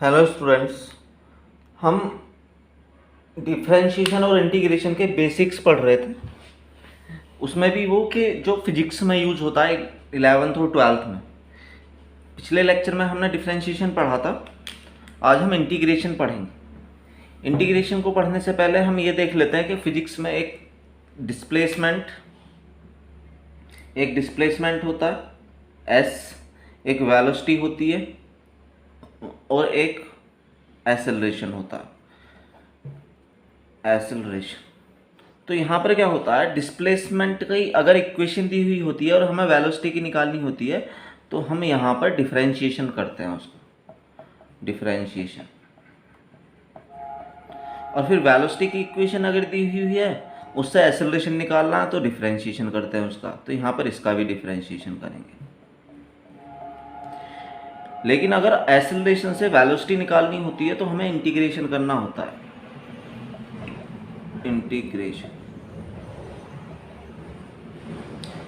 Hello students. हम differentiation और integration के बेसिक्स पढ़ रहे थे। उसमें भी वो कि जो फिजिक्स में यूज होता है 11th और 12th में। पिछले लेक्चर में हमने डिफरेंशिएशन पढ़ा था, आज हम इंटीग्रेशन पढ़ेंगे। इंटीग्रेशन को पढ़ने से पहले हम ये देख लेते हैं कि फिजिक्स में एक डिस्प्लेसमेंट होता है एस, एक वेलोसिटी होती है और एक एक्सेलरेशन होता है एक्सेलरेशन। तो यहाँ पर क्या होता है, डिस्प्लेसमेंट की अगर इक्वेशन दी हुई होती है और हमें वेलोसिटी की निकालनी होती है तो हम यहाँ पर डिफरेंशिएशन करते हैं उसको, डिफरेंशिएशन। और फिर वेलोसिटी की इक्वेशन अगर दी हुई है उससे एक्सेलरेशन निकालना है तो डिफरेंशिएशन करते हैं उसका। तो यहाँ पर इसका भी डिफरेंशिएशन करेंगे। लेकिन अगर एक्सेलरेशन से वेलोसिटी निकालनी होती है तो हमें इंटीग्रेशन करना होता है, इंटीग्रेशन।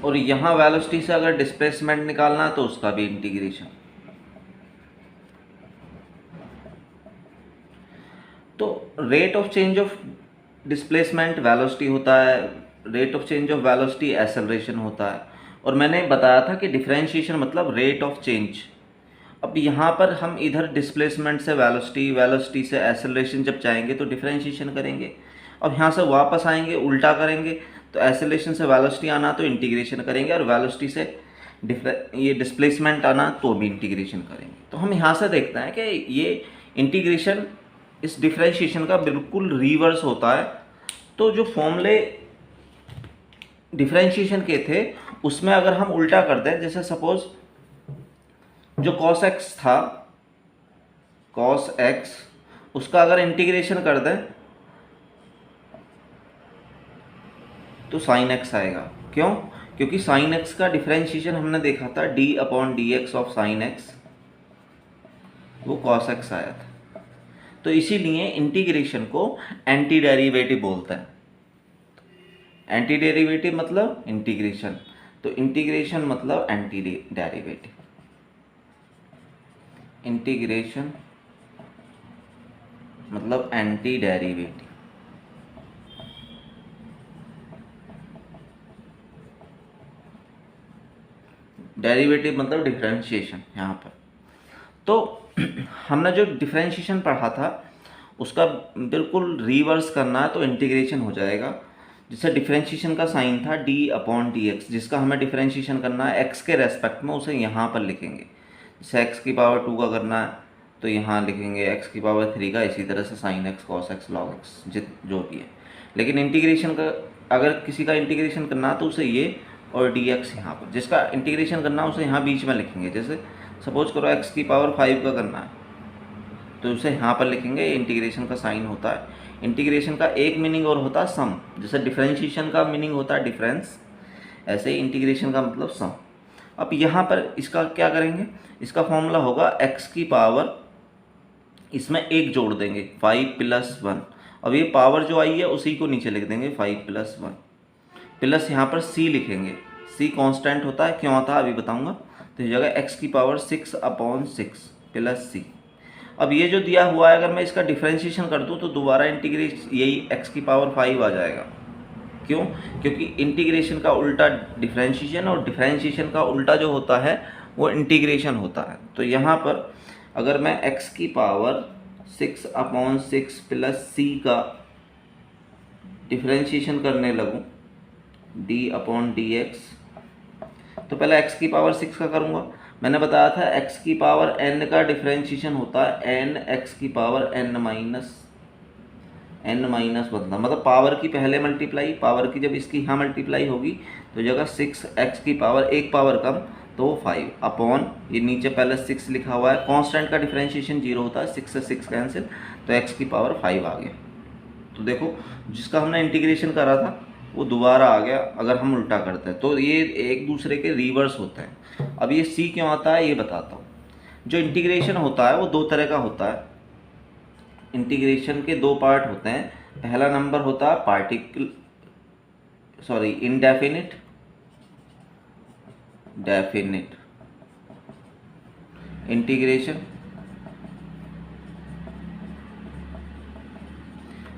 और यहाँ वेलोसिटी से अगर डिस्प्लेसमेंट निकालना है तो उसका भी इंटीग्रेशन। तो rate of change of displacement velocity होता है, rate of change of velocity acceleration होता है। और मैंने बताया था कि डिफरेंशिएशन मतलब रेट ऑफ चेंज। अब यहाँ पर हम इधर डिस्प्लेसमेंट से वेलोसिटी, वेलोसिटी से एक्सेलरेशन जब जाएंगे तो डिफरेंशिएशन करेंगे। अब यहाँ से वापस आएंगे उल्टा करेंगे तो एक्सेलरेशन से वेलोसिटी आना तो इंटीग्रेशन करेंगे, और वेलोसिटी से ये डिस्प्लेसमेंट आना तो भी इंटीग्रेशन करेंगे। तो हम यहाँ से देखते हैं कि ये इंटीग्रेशन इस डिफरेंशिएशन का बिल्कुल रिवर्स होता है। तो जो फॉर्मूले डिफरेंशिएशन के थे उसमें अगर हम उल्टा कर दें, जैसे सपोज जो cos x था, cos x, उसका अगर इंटीग्रेशन कर दें तो sin x आएगा। क्यों? क्योंकि sin x का डिफरेंशिएशन हमने देखा था d/dx ऑफ sin x, वो cos x आया था। तो इसीलिए इंटीग्रेशन को एंटी डेरिवेटिव बोलते हैं। एंटी डेरिवेटिव मतलब इंटीग्रेशन, तो इंटीग्रेशन मतलब एंटी डेरिवेटिव। इंटीग्रेशन मतलब एंटी डेरिवेटिव। डेरिवेटिव मतलब डिफरेंशिएशन यहाँ पर। तो हमने जो डिफरेंशिएशन पढ़ा था उसका बिल्कुल रिवर्स करना है तो इंटीग्रेशन हो जाएगा। जैसे डिफरेंशिएशन का साइन था d/dx, जिसका हमें डिफरेंशिएशन करना है x के रेस्पेक्ट में, उसे यहाँ पर लिखेंगे। जैसे x की पावर 2 का करना है तो यहाँ लिखेंगे x की पावर 3 का, इसी तरह से sin x, cos x, log x जो भी है। लेकिन इंटीग्रेशन का अगर किसी का इंटीग्रेशन करना है तो उसे ये और dx यहाँ पर, जिसका इंटीग्रेशन करना है उसे यहाँ बीच में लिखेंगे। जैसे सपोज करो x की पावर 5 का करना है तो उसे यहाँ पर लिखेंगे, इंटीग्रेशन का साइन होता है। इंटीग्रेशन का एक मीनिंग और होता है सम। जैसे डिफरेंशिएशन का मीनिंग होता है डिफरेंस, ऐसे ही इंटीग्रेशन का मतलब सम। अब यहाँ पर इसका क्या करेंगे, इसका फॉर्मूला होगा x की पावर, इसमें एक जोड़ देंगे 5 + 1। अब ये पावर जो आई है उसी को नीचे लिख देंगे 5 + 1, प्लस यहाँ पर c लिखेंगे। c कांस्टेंट होता है, क्यों आता है अभी बताऊंगा। तो इस जगह x की पावर 6/6 प्लस c। अब ये जो दिया हुआ है अगर मैं इसका डिफरेंशिएशन कर दूं तो दोबारा इंटीग्रेट यही x की पावर 5 आ जाएगा। क्यों? क्योंकि इंटीग्रेशन का उल्टा डिफरेंशिएशन और डिफरेंशिएशन का उल्टा जो होता है वो इंटीग्रेशन होता है। तो यहाँ पर अगर मैं x की पावर 6/6 प्लस c का डिफरेंशिएशन करने लगूँ d/dx, तो पहले x की पावर 6 का करूँगा। मैंने बताया था x की पावर n का डिफरेंशिएशन होता है n x की पावर n माइनस बदला, मतलब पावर की पहले मल्टीप्लाई, पावर की जब इसकी यहाँ मल्टीप्लाई होगी तो जगह 6x की पावर एक पावर कम तो 5 अपॉन ये नीचे पहले 6 लिखा हुआ है। कांस्टेंट का डिफरेंशिएशन 0 होता है, 6 से 6 कैंसिल, तो x की पावर 5 आ गया। तो देखो जिसका हमने इंटीग्रेशन करा था वो दोबारा आ गया अगर हम उल्टा करते हैं। तो ये एक दूसरे के रिवर्स होते हैं। अब ये c क्यों आता है ये बताता हूँ। जो इंटीग्रेशन होता है वो दो तरह का होता है। इंटीग्रेशन के दो पार्ट होते हैं। पहला नंबर होता है इनडेफिनिट, डेफिनिट इंटीग्रेशन,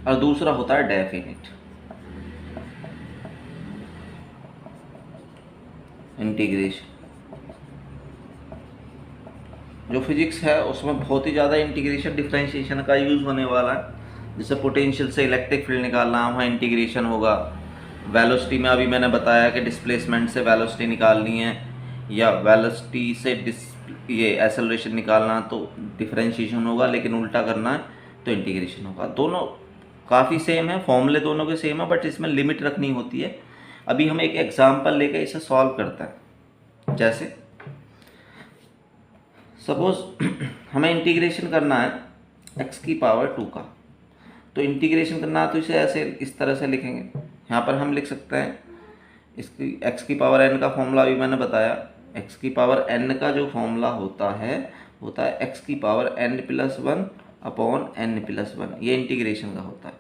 और दूसरा होता है डेफिनिट इंटीग्रेशन। जो फिजिक्स है उसमें बहुत ही ज़्यादा इंटीग्रेशन डिफरेंशिएशन का यूज़ होने वाला है। जैसे पोटेंशियल से इलेक्ट्रिक फील्ड निकालना, वहाँ इंटीग्रेशन होगा। वेलोसिटी में अभी मैंने बताया कि डिस्प्लेसमेंट से वेलोसिटी निकालनी है, या वेलोसिटी से ये एक्सेलरेशन निकालना, तो डिफरेंशिएशन होगा। लेकिन उल्टा करना है तो इंटीग्रेशन होगा। दोनों काफ़ी सेम है, फॉर्मूले दोनों के सेम है, बट इसमें लिमिट रखनी होती है। अभी हम एक एग्जाम्पल लेकर इसे सॉल्व करते हैं। जैसे सपोज हमें इंटीग्रेशन करना है x की पावर 2 का। तो इंटीग्रेशन करना है तो इसे ऐसे इस तरह से लिखेंगे। यहाँ पर हम लिख सकते हैं इसकी x की पावर n का फॉर्मूला भी मैंने बताया। x की पावर n का जो फॉर्मूला होता है x की पावर n+1 अपॉन n+1। ये इंटीग्रेशन का होता है।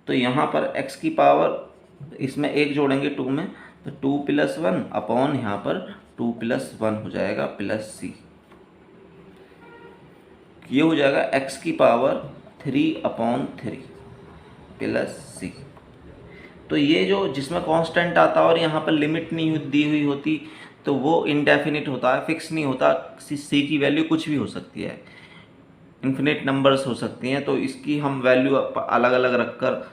तो यहाँ पर x की पावर इसमें एक जोड़ेंगे 2 में, तो 2+1 अपॉन यहाँ पर 2+1 हो जाएगा प्लस c। ये हो जाएगा x की पावर 3/3 प्लस सी। तो ये जो जिसमें कांस्टेंट आता है और यहाँ पर लिमिट नहीं दी हुई होती, तो वो इनडेफिनिट होता है, फिक्स नहीं होता। सी की वैल्यू कुछ भी हो सकती है, इन्फिनिट नंबर्स हो सकती हैं। तो इसकी हम वैल्यू अलग अलग रखकर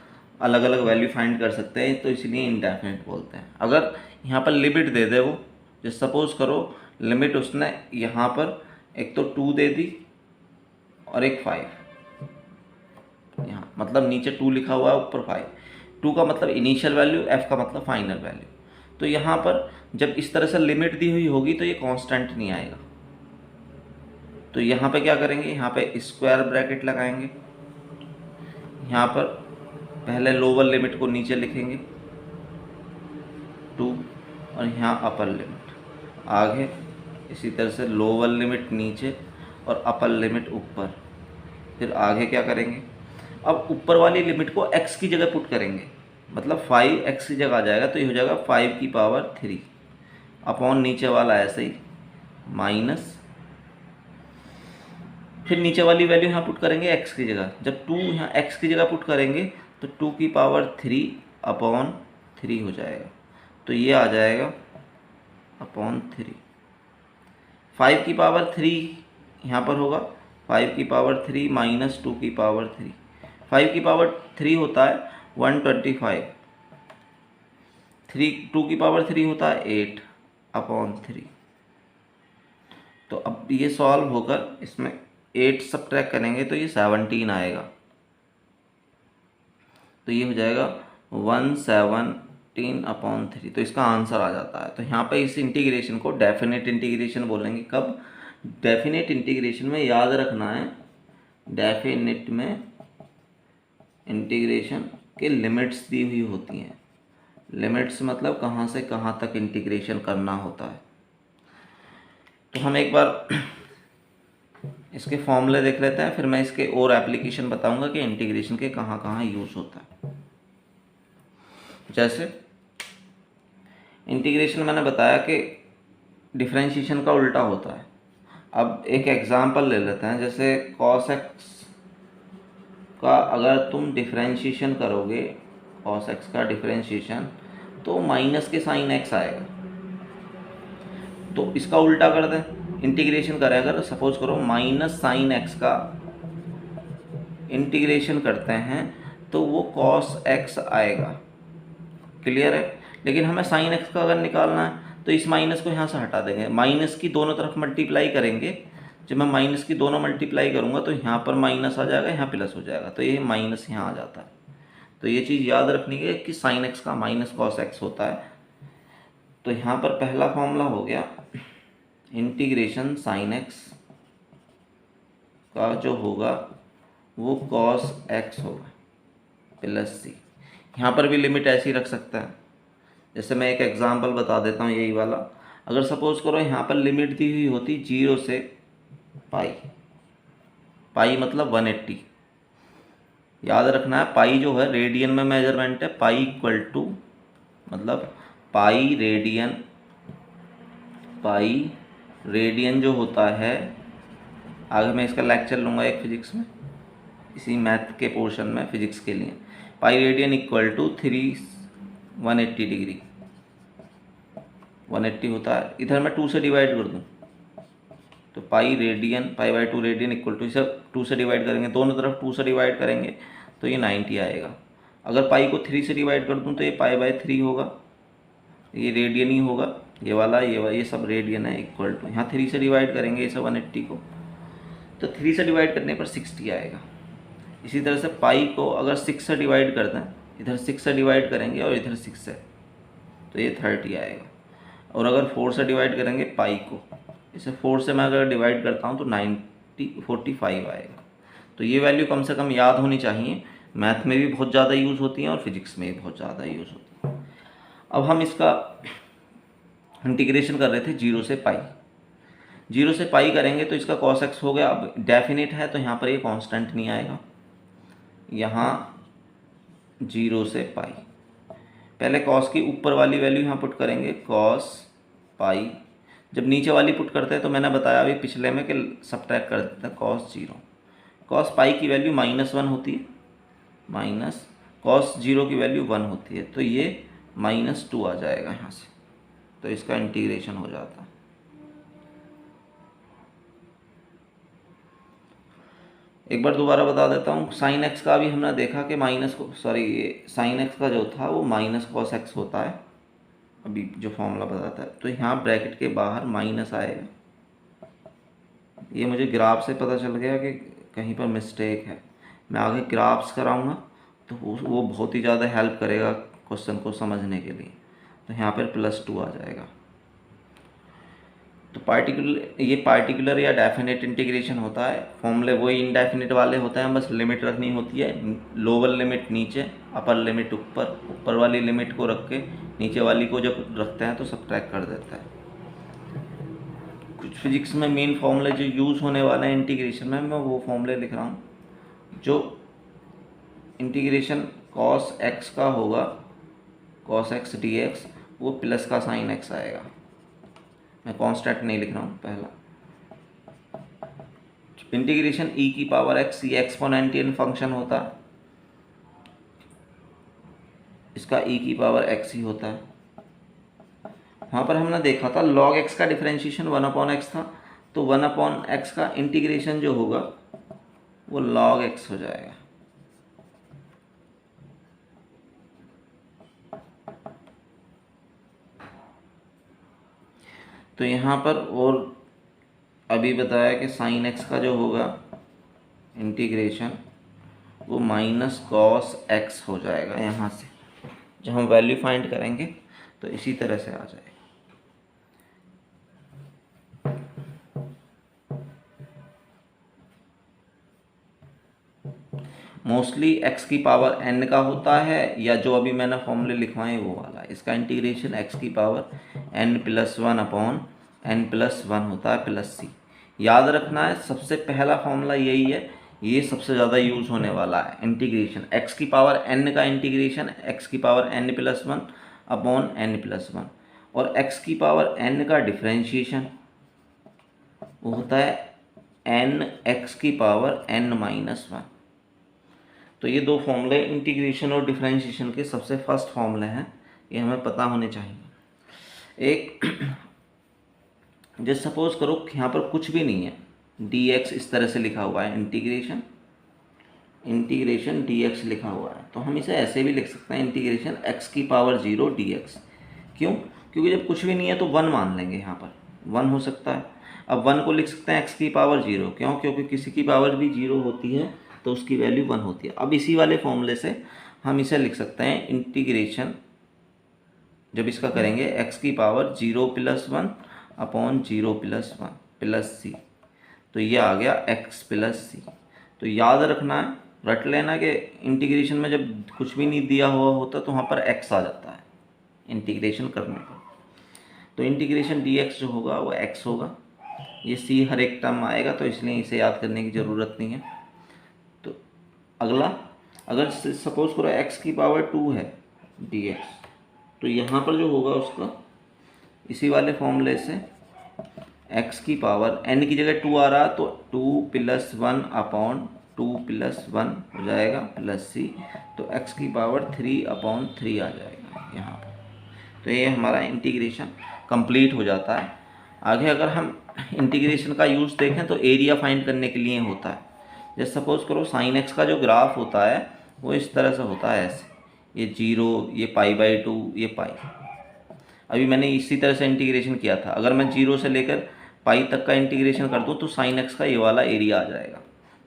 अलग अलग वैल्यू फाइंड कर सकते हैं, तो इसलिए इनडेफिनिट बोलते हैं। अगर यहाँ पर लिमिट दे दे वो, जैसे सपोज करो लिमिट उसने यहाँ पर एक तो 2 दे दी और एक 5, यहाँ मतलब नीचे 2 लिखा हुआ है, ऊपर 5। 2 का मतलब इनिशियल वैल्यू, f का मतलब फाइनल वैल्यू। तो यहाँ पर जब इस तरह से लिमिट दी हुई होगी तो ये कांस्टेंट नहीं आएगा। तो यहाँ पे क्या करेंगे, यहाँ पे स्क्वायर ब्रैकेट लगाएंगे। यहाँ पर पहले लोअर लिमिट को नीचे लिखेंगे 2, और यहाँ अपर लिमिट आगे, इसी तरह से लोअर लिमिट नीचे और अपर लिमिट ऊपर। फिर आगे क्या करेंगे, अब ऊपर वाली लिमिट को x की जगह पुट करेंगे, मतलब 5x की जगह आ जाएगा। तो ये हो जाएगा 5 की पावर 3 अपॉन नीचे वाला ऐसे ही माइनस। फिर नीचे वाली वैल्यू यहाँ पुट करेंगे x की जगह। जब 2 यहाँ x की जगह पुट करेंगे तो 2 की पावर 3 अपॉन 3 हो जाएगा। तो ये आ जाएगा अपॉन 3। 5 की पावर 3 यहाँ पर होगा 5 की पावर 3 माइनस 2 की पावर 3। 5 की पावर 3 होता है 125, 2 की पावर 3 होता है 8 अपॉन 3। तो अब ये सॉल्व होकर इसमें 8 सब्ट्रैक्ट करेंगे तो ये 17 आएगा। तो ये हो जाएगा 117 अपॉन 3। तो इसका आंसर आ जाता है। तो यहाँ पे इस इंटीग्रेशन को डेफिनेट इंटीग्रेशन बोलेंगे। कब, डेफिनेट इंटीग्रेशन में याद रखना है, डेफिनेट में इंटीग्रेशन के लिमिट्स दी हुई होती हैं। लिमिट्स मतलब कहाँ से कहाँ तक इंटीग्रेशन करना होता है। तो हम एक बार इसके फॉर्मूले देख लेते हैं, फिर मैं इसके और एप्लीकेशन बताऊंगा कि इंटीग्रेशन के कहाँ कहाँ यूज़ होता है। जैसे इंटीग्रेशन मैंने बताया कि डिफरेंशिएशन का उल्टा होता है। अब एक एग्जांपल ले लेते हैं, जैसे cos x का अगर तुम डिफरेंशिएशन करोगे, cos x का डिफरेंशिएशन, तो माइनस के साइन x आएगा। तो इसका उल्टा कर दें, इंटीग्रेशन करें अगर, सपोज करो माइनस साइन x का इंटीग्रेशन करते हैं तो वो cos x आएगा। क्लियर है। लेकिन हमें साइन x का अगर निकालना है तो इस माइनस को यहाँ से हटा देंगे, माइनस की दोनों तरफ मल्टीप्लाई करेंगे। जब मैं माइनस की दोनों मल्टीप्लाई करूँगा तो यहाँ पर माइनस आ जाएगा, यहाँ प्लस हो जाएगा। तो ये माइनस यहाँ आ जाता है। तो ये चीज़ याद रखनी है कि साइन x का माइनस cos x होता है। तो यहाँ पर पहला फॉर्मूला हो गया इंटीग्रेशन साइन x का जो होगा वो cos x होगा प्लस c। यहाँ पर भी लिमिट ऐसी रख सकता है। जैसे मैं एक एग्जांपल बता देता हूँ यही वाला। अगर सपोज करो यहाँ पर लिमिट दी हुई होती 0 से पाई, पाई मतलब 180। याद रखना है पाई जो है रेडियन में मेजरमेंट है, पाई इक्वल टू मतलब पाई रेडियन जो होता है, आगे मैं इसका लेक्चर लूँगा एक फिजिक्स में, इसी मैथ के पोर्शन में फिजिक्स के लिए। Pi radian equal to 180 degree 180 होता है। इधर मैं 2 से डिवाइड कर दूँ तो pi by 2 radian equal to, इसे 2 से डिवाइड करेंगे, दोनों तरफ 2 से डिवाइड करेंगे तो ये 90 आएगा। अगर पाई को 3 से डिवाइड कर दूँ तो ये पाई बाई 3 होगा, ये रेडियन ही होगा, ये वाला ये सब रेडियन है, इक्वल टू यहाँ 3 से डिवाइड करेंगे इसे 180 को, तो 3 से डिवाइड करने पर 60 आएगा। इसी तरह से पाई को अगर 6 से डिवाइड कर दें, इधर 6 से डिवाइड करेंगे और इधर 6 है तो ये 30 आएगा। और अगर 4 से डिवाइड करेंगे पाई को, इसे 4 से मैं अगर डिवाइड करता हूँ तो 45 आएगा। तो ये वैल्यू कम से कम याद होनी चाहिए, मैथ में भी बहुत ज़्यादा यूज़ होती हैं और फिजिक्स में भी बहुत ज़्यादा यूज़ होती हैं। अब हम इसका इंटीग्रेशन कर रहे थे 0 से पाई, 0 से पाई करेंगे तो इसका cos x हो गया। अब डेफिनेट है तो यहाँ पर ये कांस्टेंट नहीं आएगा, यहाँ 0 से पाई, पहले cos की ऊपर वाली वैल्यू यहाँ पुट करेंगे cos पाई। जब नीचे वाली पुट करते हैं तो मैंने बताया अभी पिछले में कि सब्ट्रैक्ट कर देते हैं cos 0। cos पाई की वैल्यू -1 होती है, माइनस cos 0 की वैल्यू 1 होती है, तो ये -2 आ जाएगा यहाँ से, तो इसका इंटीग्रेशन हो जाता है। एक बार दोबारा बता देता हूँ, साइन एक्स का भी हमने देखा कि साइन एक्स का जो था वो माइनस कॉस एक्स होता है, अभी जो फॉर्मूला बताता है। तो यहाँ ब्रैकेट के बाहर माइनस आएगा, ये मुझे ग्राफ से पता चल गया कि कहीं पर मिस्टेक है। मैं आगे ग्राफ्स कराऊंगा तो वो बहुत ही ज़्यादा हेल्प करेगा क्वेश्चन को समझने के लिए। तो यहाँ पर +2 आ जाएगा। तो पार्टिकुलर या डेफिनेट इंटीग्रेशन होता है। फॉर्मूले वही इनडेफिनेट वाले होते हैं, बस लिमिट रखनी होती है, लोअर लिमिट नीचे, अपर लिमिट ऊपर। ऊपर वाली लिमिट को रख के नीचे वाली को जब रखते हैं तो सब्ट्रैक्ट कर देता है। कुछ फिजिक्स में मेन फॉर्मूले जो यूज़ होने वाले हैं इंटीग्रेशन में, मैं वो फॉर्मूले लिख रहा हूँ। जो इंटीग्रेशन cos x का होगा, cos x dx, वो प्लस का साइन x आएगा। मैं कांस्टेंट नहीं लिख रहा हूँ पहला। इंटीग्रेशन e की पावर x, ये एक्सपोनेंशियल फंक्शन होता है, इसका e की पावर x ही होता है। वहाँ पर हमने देखा था log x का डिफरेंशिएशन 1/x था, तो 1/x का इंटीग्रेशन जो होगा वो log x हो जाएगा। तो यहाँ पर और अभी बताया कि साइन एक्स का जो होगा इंटीग्रेशन वो -cos x हो जाएगा। यहाँ से जब हम वैल्यू फाइंड करेंगे तो इसी तरह से आ जाएगा। मोस्टली x की पावर n का होता है, या जो अभी मैंने फॉर्मूले लिखवाए वो वाला। इसका इंटीग्रेशन x की पावर n+1/n+1 होता है +c। याद रखना है, सबसे पहला फॉर्मूला यही है, ये सबसे ज़्यादा यूज़ होने वाला है। इंटीग्रेशन x की पावर n का इंटीग्रेशन x की पावर n+1/n+1, और x की पावर n का डिफरेंशिएशन वो होता है n x की पावर n-1। तो ये दो फॉर्मूले इंटीग्रेशन और डिफरेंशिएशन के सबसे फर्स्ट फॉर्मूले हैं, ये हमें पता होने चाहिए। एक जैसे सपोज करो कि यहाँ पर कुछ भी नहीं है, dx इस तरह से लिखा हुआ है, इंटीग्रेशन dx लिखा हुआ है, तो हम इसे ऐसे भी लिख सकते हैं, इंटीग्रेशन x की पावर 0 dx। क्यों? क्योंकि जब कुछ भी नहीं है तो 1 मान लेंगे, यहाँ पर 1 हो सकता है। अब 1 को लिख सकते हैं x की पावर 0, क्यों? क्योंकि किसी की पावर भी 0 होती है तो उसकी वैल्यू 1 होती है। अब इसी वाले फॉर्मूले से हम इसे लिख सकते हैं, इंटीग्रेशन जब इसका करेंगे x की पावर 0+1/0+1 + c, तो ये आ गया x + c। तो याद रखना है, रट लेना कि इंटीग्रेशन में जब कुछ भी नहीं दिया हुआ होता तो वहाँ पर x आ जाता है इंटीग्रेशन करने पर। तो इंटीग्रेशन dx जो होगा वो x होगा, ये c हर एक टर्म आएगा तो इसलिए इसे याद करने की ज़रूरत नहीं है। तो अगला, अगर सपोज करो x की पावर 2 है dx, तो यहाँ पर जो होगा उसका इसी वाले फॉर्मूले से x की पावर n की जगह 2 आ रहा तो 2+1/2 2 + 1 हो जाएगा प्लस c, तो x की पावर 3/3 आ जाएगा यहाँ पर। तो ये हमारा इंटीग्रेशन कंप्लीट हो जाता है। आगे अगर हम इंटीग्रेशन का यूज़ देखें तो एरिया फाइंड करने के लिए होता है। जैसे सपोज करो sin x का जो ग्राफ होता है वो इस तरह से होता है, ऐसे, ये 0, ये π/2, ये पाई। अभी मैंने इसी तरह से इंटीग्रेशन किया था। अगर मैं 0 से लेकर पाई तक का इंटीग्रेशन कर दूँ तो sin x का ये वाला एरिया आ जाएगा।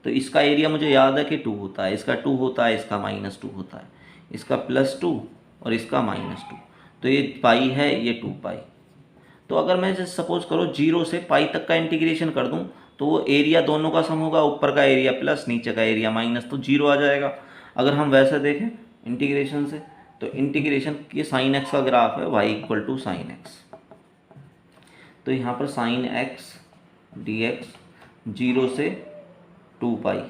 तो इसका एरिया मुझे याद है कि 2 होता है, इसका 2 होता है, इसका -2 होता है, इसका +2 और इसका -2। तो ये पाई है, ये 2 पाई। तो अगर मैं जैसे सपोज करो 0 से पाई तक का इंटीग्रेशन कर दूं तो वो एरिया दोनों का सम होगा, ऊपर का एरिया प्लस नीचे का एरिया माइनस, तो 0 आ जाएगा। अगर हम वैसे देखें इंटीग्रेशन से तो इंटीग्रेशन ये sin x का ग्राफ है, y = sin x। तो यहाँ पर sin x dx 0 से 2 पाई।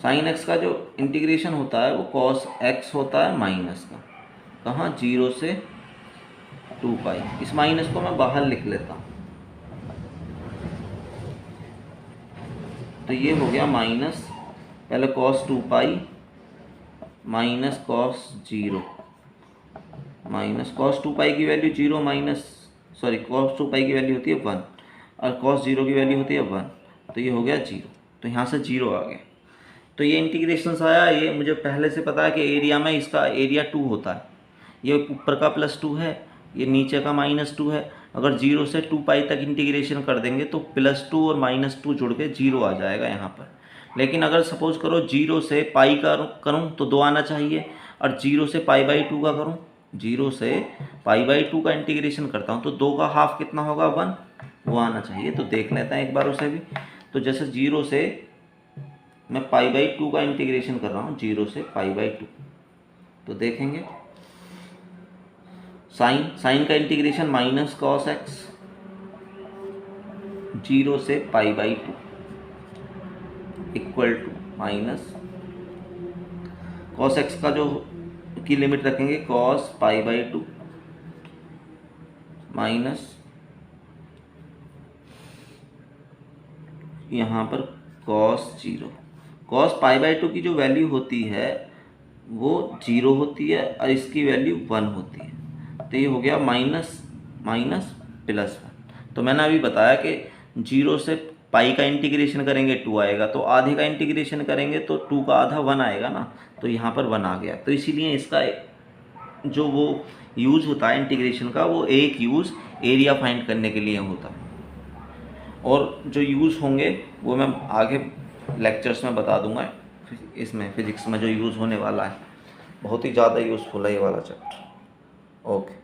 sin x का जो इंटीग्रेशन होता है वो cos x होता है माइनस का, कहाँ 0 से 2 पाई। इस माइनस को मैं बाहर लिख लेता हूँ, तो ये हो गया माइनस, पहले cos 2 pi minus cos 0, minus cos 2 पाई की वैल्यू 0 माइनस cos 2 पाई की वैल्यू होती है 1 और cos 0 की वैल्यू होती है 1, तो ये हो गया 0। तो यहाँ से 0 आ गया। तो ये इंटीग्रेशन आया। ये मुझे पहले से पता है कि एरिया में इसका एरिया 2 होता है, ये ऊपर का +2 है, ये नीचे का -2 है। अगर 0 से 2 पाई तक इंटीग्रेशन कर देंगे तो +2 और -2 जुड़ के 0 आ जाएगा यहाँ पर। लेकिन अगर सपोज करो 0 से पाई का करूँ तो 2 आना चाहिए, और 0 से π/2 का करूँ, 0 से π/2 का इंटीग्रेशन करता हूँ तो 2 का हाफ कितना होगा 1, वो आना चाहिए। तो देख लेते हैं एक बार उसे भी। तो जैसे 0 से मैं π/2 का इंटीग्रेशन कर रहा हूँ, 0 से π/2, तो देखेंगे साइन का इंटीग्रेशन माइनस cos x 0 से π/2 equal to minus cos x का जो की लिमिट रखेंगे cos π/2 माइनस यहाँ पर cos 0। cos π/2 की जो वैल्यू होती है वो 0 होती है और इसकी वैल्यू 1 होती है। तो ये हो गया माइनस +1। तो मैंने अभी बताया कि 0 से पाई का इंटीग्रेशन करेंगे 2 आएगा, तो आधे का इंटीग्रेशन करेंगे तो 2 का आधा 1 आएगा ना, तो यहाँ पर 1 आ गया। तो इसीलिए इसका जो वो यूज़ होता है इंटीग्रेशन का, वो एक यूज़ एरिया फाइंड करने के लिए होता है, और जो यूज़ होंगे वो मैं आगे लेक्चर्स में बता दूंगा। इसमें फिजिक्स में जो यूज़ होने वाला है बहुत ही ज़्यादा यूज़फुल है ये वाला चैप्टर। ओके।